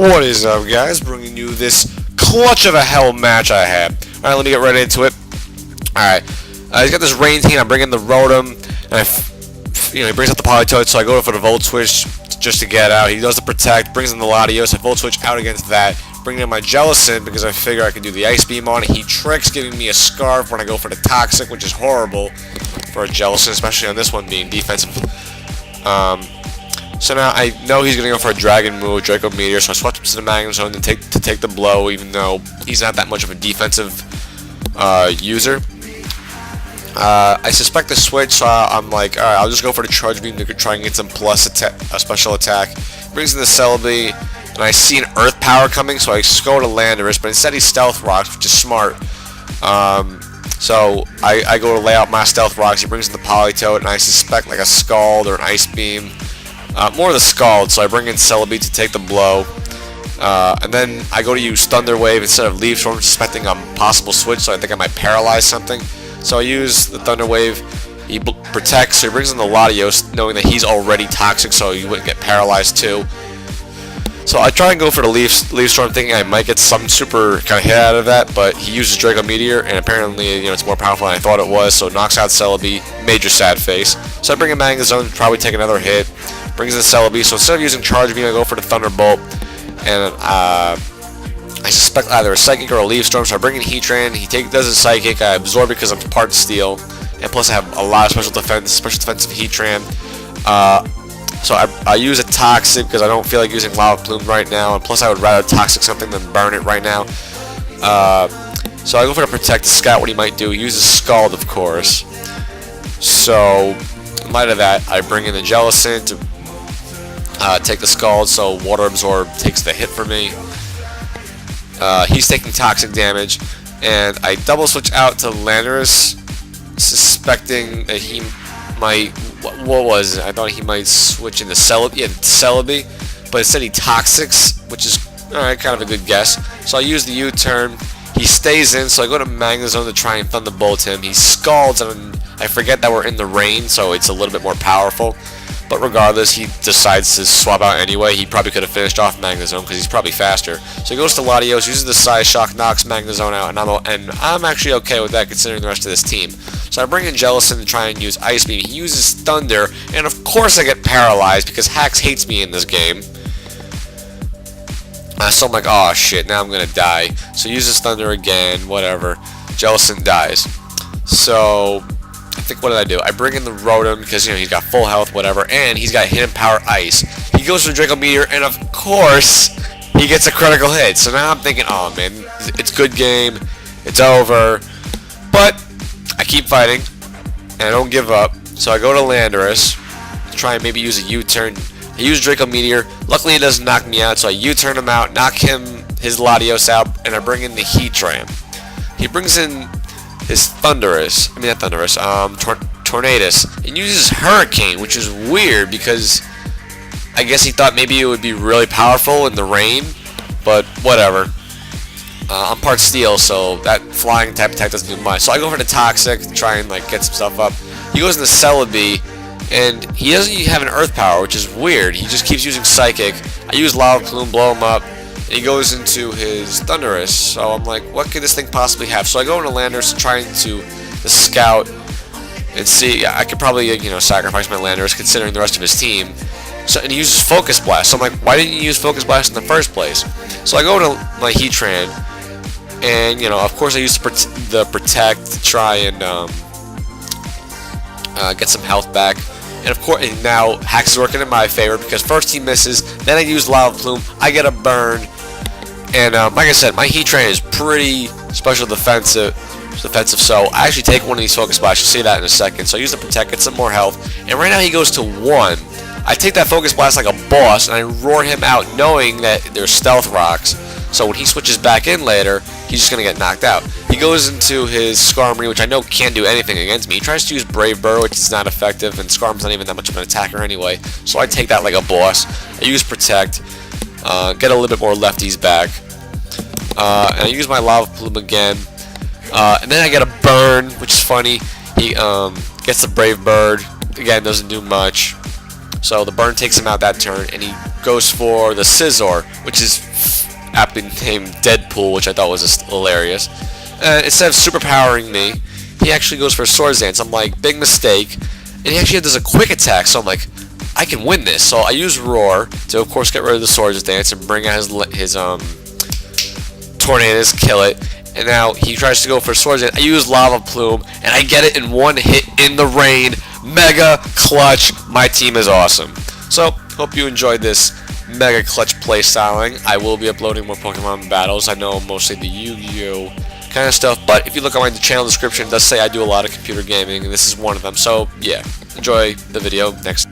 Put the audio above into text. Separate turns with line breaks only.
What is up, guys? Bringing you this clutch of a hell match I have. Alright, let me get right into it. Alright, he's got this rain team. I bring in the Rotom, and he brings out the Politoed, so I go for the Volt Switch just to get out. He does the Protect, brings in the Latios, I Volt Switch out against that. Bringing in my Jellicent because I figure I can do the Ice Beam on it. He tricks, giving me a Scarf when I go for the Toxic, which is horrible for a Jellicent, especially on this one being defensive. So now I know he's going to go for a Dragon move, Draco Meteor, so I switch him to the Magnezone to take the blow, even though he's not that much of a defensive user. I suspect the switch, so I'm like, alright, I'll just go for the Charge Beam to try and get some plus special attack. Brings in the Celebi, and I see an Earth Power coming, so I go to Landorus, but instead he Stealth Rocks, which is smart. So I go to lay out my Stealth Rocks. He brings in the Politoed, and I suspect like a Scald or an Ice Beam. More of the Scald, so I bring in Celebi to take the blow. And then I go to use Thunder Wave instead of Leaf Storm, suspecting a possible switch, so I think I might paralyze something. So I use the Thunder Wave. He protects, so he brings in the Latios, knowing that he's already toxic, so he wouldn't get paralyzed too. So I try and go for the Leaf Storm, thinking I might get some super kind of hit out of that, but he uses Draco Meteor, and apparently, it's more powerful than I thought it was, so it knocks out Celebi, major sad face. So I bring in Magnezone to probably take another hit, brings in Celebi, so instead of using Charge Beam, I go for the Thunderbolt, and I suspect either a Psychic or a Leaf Storm, so I bring in Heatran, he does a Psychic, I absorb it because I'm part Steel, and plus I have a lot of special defensive Heatran. So I use a Toxic because I don't feel like using Lava Plume right now, and plus I would rather Toxic something than burn it right now. So I go for the Protect to scout what he might do. He uses Scald, of course. So in light of that, I bring in the Jellicent to take the Scald, so Water Absorb takes the hit for me. He's taking Toxic damage, and I double switch out to Landorus, suspecting that he might, what was it? I thought he might switch into Celebi, but instead he Toxics, which is alright, kind of a good guess. So I use the U-turn, he stays in, so I go to Magnezone to try and Thunderbolt him. He Scalds, and I forget that we're in the rain, so it's a little bit more powerful. But regardless, he decides to swap out anyway. He probably could have finished off Magnezone because he's probably faster. So he goes to Latios, uses the Psy Shock, knocks Magnezone out, and I'm actually okay with that considering the rest of this team. So I bring in Jellicent to try and use Ice Beam. He uses Thunder, and of course I get paralyzed because Hax hates me in this game. So I'm like, oh shit, now I'm gonna die. So he uses Thunder again, whatever. Jellicent dies. So I think, what did I do? I bring in the Rotom because he's got full health, whatever, and he's got Hidden Power Ice. He goes for Draco Meteor, and of course he gets a critical hit. So now I'm thinking, oh man, it's good game, it's over. But I keep fighting, and I don't give up. So I go to Landorus to try and maybe use a U-turn. I use Draco Meteor. Luckily, it doesn't knock me out, so I U-turn him out, knock his Latios out, and I bring in the Heatran. He brings in his Tornadus, and uses Hurricane, which is weird because I guess he thought maybe it would be really powerful in the rain, but whatever. I'm part Steel, so that flying type attack doesn't do much. So I go for the Toxic to try and get some stuff up. He goes into Celebi, and he doesn't have an Earth Power, which is weird. He just keeps using Psychic. I use Lava Plume, blow him up. He goes into his Thundurus, so I'm like, what could this thing possibly have? So I go into Landorus trying to scout and see. I could probably sacrifice my Landorus considering the rest of his team. So, and he uses Focus Blast. So I'm like, why didn't you use Focus Blast in the first place? So I go to my Heatran, and of course I use the Protect to try and get some health back. And of course, now Hax is working in my favor because first he misses, then I use Lava Plume, I get a burn, and like I said, my Heatran is pretty special defensive, so I actually take one of these Focus Blasts. You'll see that in a second. So I use the Protect, get some more health, and right now he goes to 1. I take that Focus Blast like a boss, and I roar him out knowing that there's Stealth Rocks, so when he switches back in later, he's just going to get knocked out. He goes into his Skarmory, which I know can't do anything against me. He tries to use Brave Bird, which is not effective, and Skarmory's not even that much of an attacker anyway, so I take that like a boss. I use Protect, get a little bit more lefties back, and I use my Lava Plume again, and then I get a burn, which is funny. He gets the Brave Bird, again, doesn't do much. So the burn takes him out that turn, and he goes for the Scizor, which is aptly named Deadpool, which I thought was hilarious. Instead of superpowering me, he actually goes for Swords Dance. I'm like, big mistake. And he actually does a quick attack, so I'm like, I can win this. So I use Roar to, of course, get rid of the Swords Dance and bring out his Tornadus, kill it. And now he tries to go for Swords Dance. I use Lava Plume, and I get it in one hit in the rain. Mega clutch. My team is awesome. So, hope you enjoyed this mega clutch playstyling. I will be uploading more Pokemon battles. I know mostly the Yu-Gi-Oh! Kind of stuff, but if you look at my channel description, it does say I do a lot of computer gaming, and this is one of them. So, yeah, enjoy the video. Next.